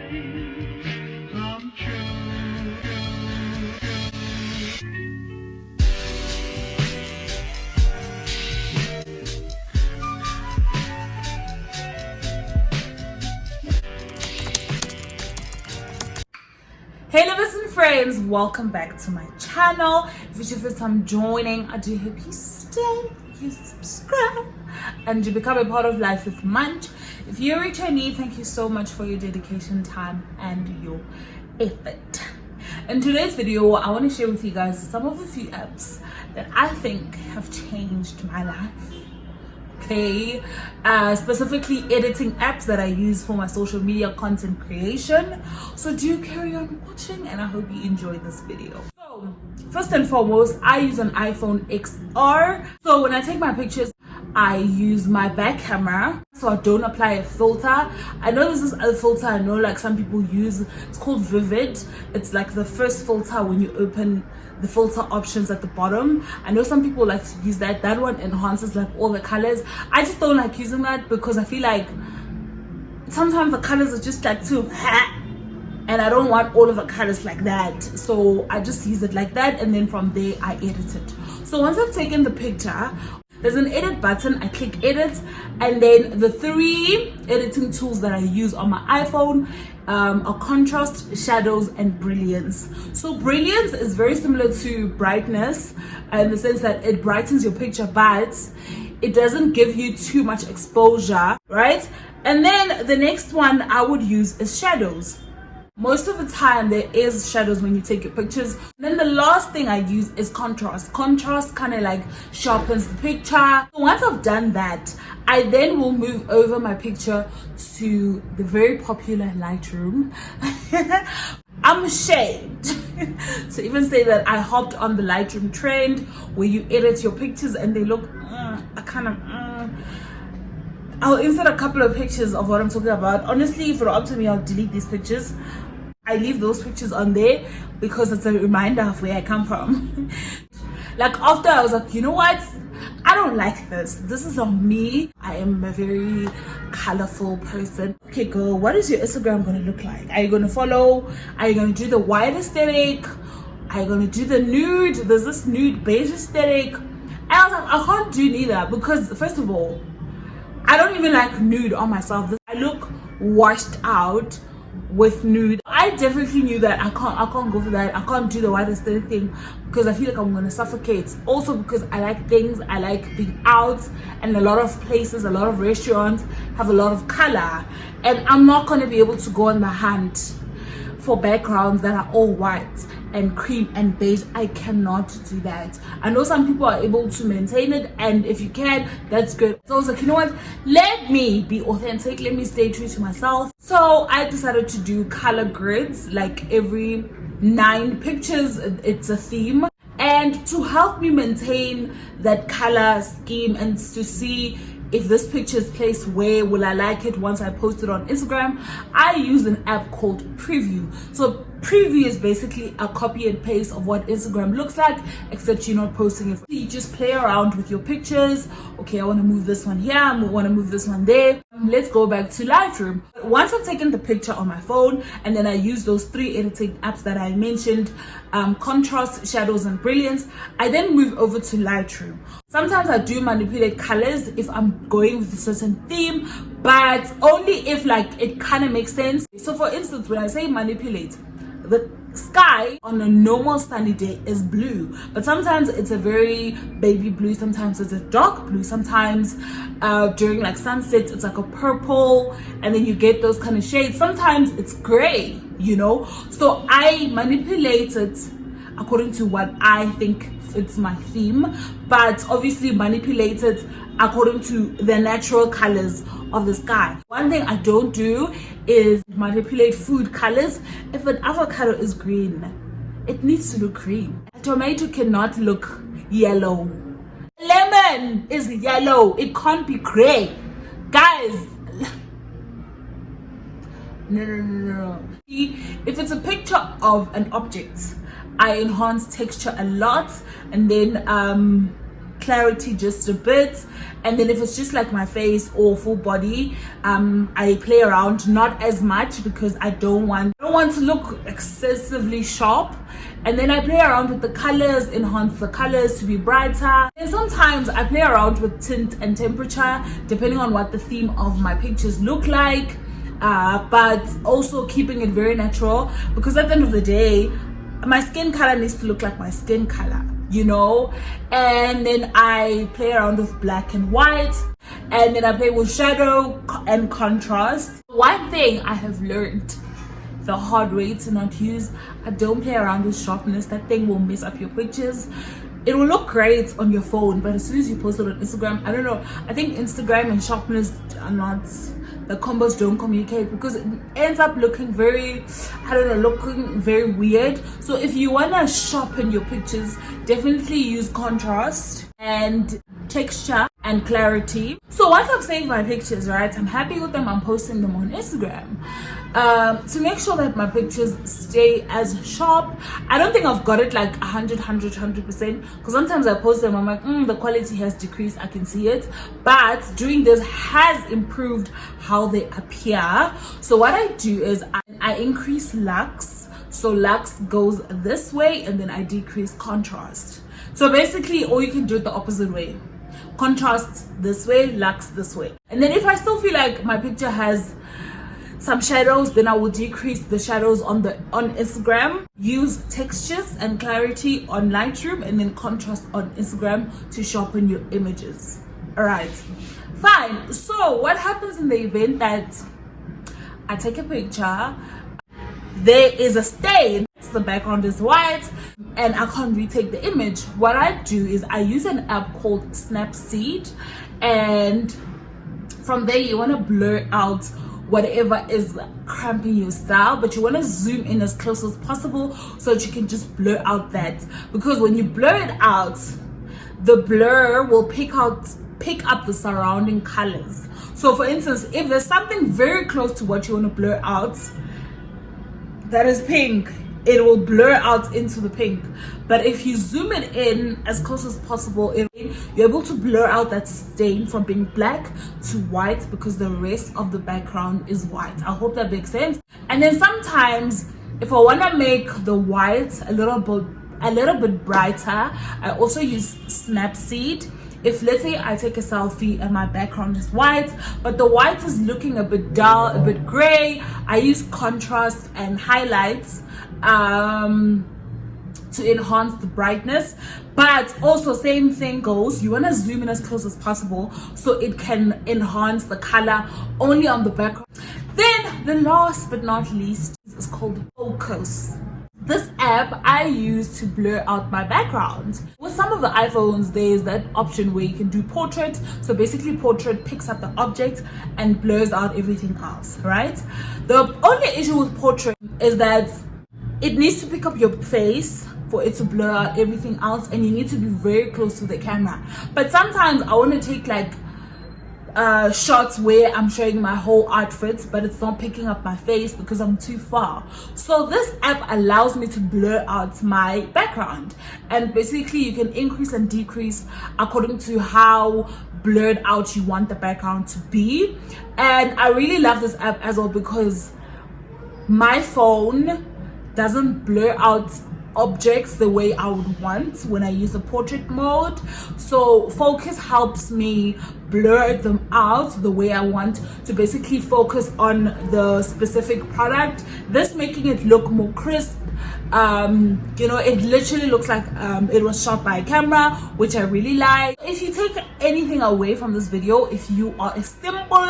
come true. Hey lovers and friends, welcome back to my channel. If it's your first time joining, I do hope you stay, you subscribe, and you become a part of Life with Munch. If you're a returnee, thank you so much for your dedication, time, and your effort. In today's video, I want to share with you guys some of the few apps that I think have changed my life. Okay, specifically editing apps that I use for my social media content creation. So do carry on watching, and I hope you enjoyed this video. So first and foremost, I use an iPhone XR. So when I take my pictures, I use my back camera, so I don't apply a filter. I know this is a filter I know like some people use. It's called Vivid. It's like the first filter when you open the filter options at the bottom. I know some people like to use that. That one enhances like all the colors. I just don't like using that because I feel like sometimes the colors are just like too and I don't want all of the colors like that. So I just use it like that, and then from there I edit it. So once I've taken the picture, there's an edit button. I click edit, and then the three editing tools that I use on my iPhone are contrast, shadows, and brilliance. So brilliance is very similar to brightness in the sense that it brightens your picture, but it doesn't give you too much exposure, right? And then the next one I would use is shadows. Most of the time there is shadows when you take your pictures. Then the last thing I use is contrast. Contrast kind of like sharpens the picture. So once I've done that, I then will move over my picture to the very popular Lightroom. I'm ashamed to even say that I hopped on the Lightroom trend where you edit your pictures and they look I'll insert a couple of pictures of what I'm talking about. Honestly, if it were up to me, I'll delete these pictures. I leave those pictures on there because it's a reminder of where I come from. Like after I was like, you know what? I don't like this. This is not me. I am a very colorful person. Okay, girl, what is your Instagram going to look like? Are you going to follow? Are you going to do the white aesthetic? Are you going to do the nude? There's this nude beige aesthetic. And I was like, I can't do neither because first of all, I don't even like nude on myself. I look washed out with nude. I definitely knew that I can't go for that. I can't do the white aesthetic thing because I feel like I'm gonna suffocate. Also because I like things, I like being out, and a lot of places, a lot of restaurants have a lot of color, and I'm not gonna be able to go on the hunt for backgrounds that are all white and cream and beige. I cannot do that. I know some people are able to maintain it, and if you can, that's good. So I was like, you know what, let me be authentic, let me stay true to myself. So I decided to do color grids, like every 9 pictures it's a theme, and to help me maintain that color scheme and to see if this picture is placed where will I like it once I post it on Instagram, I use an app called Preview. So Preview is basically a copy and paste of what Instagram looks like, except you're not posting it. You just play around with your pictures. Okay, I want to move this one here, I want to move this one there. Let's go back to Lightroom. Once I've taken the picture on my phone, and then I use those 3 editing apps that I mentioned, contrast, shadows, and brilliance, I then move over to Lightroom. Sometimes I do manipulate colors if I'm going with a certain theme, but only if like it kind of makes sense. So for instance, when I say manipulate, the sky on a normal sunny day is blue, but sometimes it's a very baby blue, sometimes it's a dark blue, sometimes during like sunset it's like a purple, and then you get those kind of shades. Sometimes it's gray, you know. So I manipulate it according to what I think fits my theme, but obviously manipulate it according to the natural colors of the sky. One thing I don't do is manipulate food colors. If an avocado is green, it needs to look green. A tomato cannot look yellow. Lemon is yellow, it can't be gray. Guys, no. If it's a picture of an object, I enhance texture a lot, and then clarity just a bit. And then if it's just like my face or full body, I play around, not as much, because I don't want to look excessively sharp. And then I play around with the colors, enhance the colors to be brighter. And sometimes I play around with tint and temperature, depending on what the theme of my pictures look like. But also keeping it very natural, because at the end of the day, my skin color needs to look like my skin color, you know. And then I play around with black and white, and then I play with shadow and contrast. One thing I have learned the hard way to not use, I don't play around with sharpness. That thing will mess up your pictures. It will look great on your phone, but as soon as you post it on Instagram, I don't know, I think Instagram and sharpness are not, the combos don't communicate, because it ends up looking very, I don't know, looking very weird. So if you want to sharpen your pictures, definitely use contrast and texture and clarity. So once I've saved my pictures, right, I'm happy with them, I'm posting them on Instagram. To make sure that my pictures stay as sharp, I don't think I've got it like 100%, because sometimes I post them, I'm like, the quality has decreased, I can see it. But doing this has improved how they appear. So what I do is I increase lux. So lux goes this way, and then I decrease contrast. So basically, or you can do it the opposite way. Contrast this way, lux this way. And then if I still feel like my picture has some shadows, then I will decrease the shadows on Instagram, use textures and clarity on Lightroom, and then contrast on Instagram to sharpen your images. All right, fine. So what happens in the event that I take a picture, there is a stain, the background is white, and I can't retake the image? What I do is I use an app called Snapseed, and from there you want to blur out whatever is cramping your style, but you want to zoom in as close as possible so that you can just blur out that, because when you blur it out, the blur will pick up the surrounding colors. So for instance, if there's something very close to what you want to blur out that is pink, it will blur out into the pink. But if you zoom it in as close as possible, you're able to blur out that stain from being black to white, because the rest of the background is white. I hope that makes sense. And then sometimes if I want to make the white a little bit brighter, I also use Snapseed. If let's say I take a selfie and my background is white, but the white is looking a bit dull, a bit gray, I use contrast and highlights to enhance the brightness. But also same thing goes, you want to zoom in as close as possible so it can enhance the color only on the background. Then the last but not least is called Focos. This app I use to blur out my background. With some of the iPhones, there's that option where you can do portrait. So basically portrait picks up the object and blurs out everything else, right? The only issue with portrait is that it needs to pick up your face for it to blur out everything else, and you need to be very close to the camera. But sometimes I want to take like shots where I'm showing my whole outfit, but it's not picking up my face because I'm too far. So this app allows me to blur out my background, and basically you can increase and decrease according to how blurred out you want the background to be. And I really love this app as well, because my phone doesn't blur out objects the way I would want when I use the portrait mode. So Focus helps me blur them out the way I want to basically focus on the specific product, this making it look more crisp. You know, it literally looks like it was shot by a camera, which I really like. If you take anything away from this video, if you are a simple,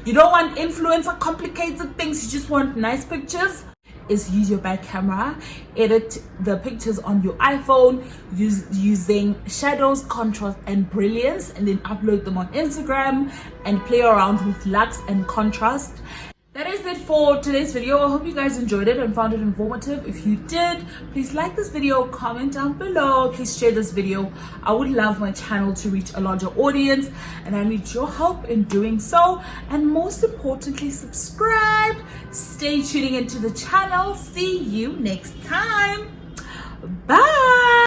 you don't want influencer complicated things, you just want nice pictures, is use your back camera, edit the pictures on your iPhone using shadows, contrast and brilliance, and then upload them on Instagram and play around with lux and contrast. That is it for today's video. I hope you guys enjoyed it and found it informative. If you did, please like this video, comment down below, please share this video. I would love my channel to reach a larger audience, and I need your help in doing so. And most importantly, subscribe. Stay tuning into the channel. See you next time. Bye.